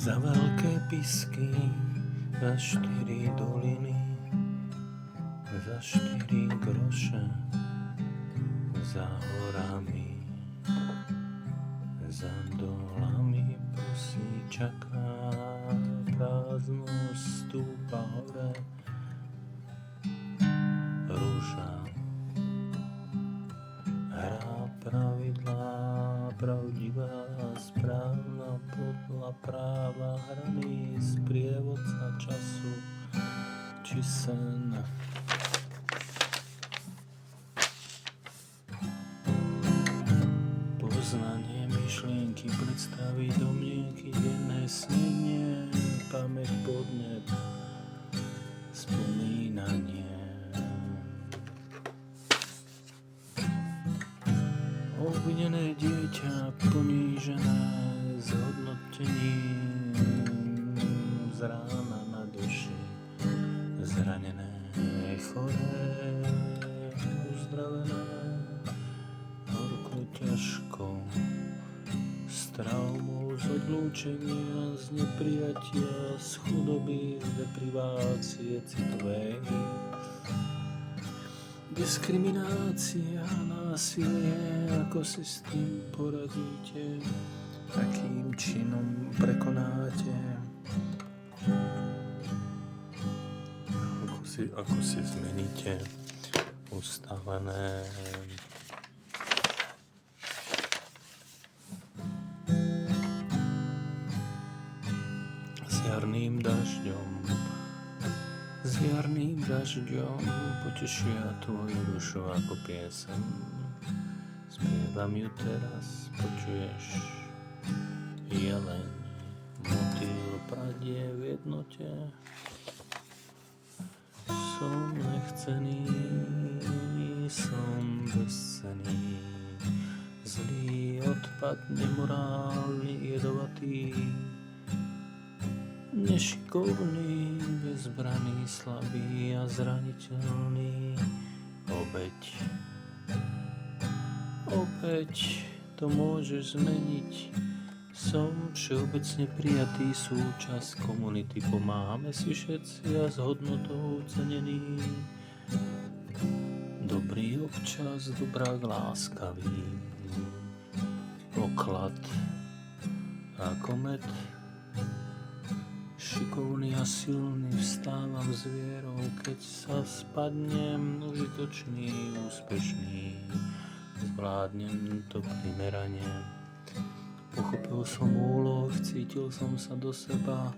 Za veľké pisky, za 4 doliny, za 4 groše, za horami, za dolami prosí čaká, prázdno stúpa hore, rúža hrá pravidlá, pravdivá, správna, podľa práva, hraný sprievodca času, či sen. Poznanie, myšlienky, predstavy, domnienky, denné snenie, pamäť, podnet, spomínanie. Obvinené dieťa, ponížené zhodnotením, z rána na duši, zranené, choré, uzdravené, horko, ťažko, z traumou, z odlúčenia, z neprijatia, z chudoby, z deprivácie citovej, diskriminácia, násilie, ako si s tým poradíte, akým činom prekonáte, ako si zmeníte ustavené s jarným dažďom potešia tvoju dušu ako pieseň. Spievam ju teraz, počuješ jeleň, motýl pradie v jednote. Som nechcený, som bezcenný, zlý odpad, nemorálny, jedovatý, nešikovný, bezbraný, slabý a zraniteľný, opäť to môžeš zmeniť. Som všeobecne prijatý súčasť komunity, pomáhame si všetci a s hodnotou cenení. Dobrý občas, dobrák láskavý, oklad a komet, šikovný a silný, vstávam s vierou, keď sa spadnem, užitočný, úspešný, zvládnem to primerane. Pochopil som úloh, cítil som sa do seba,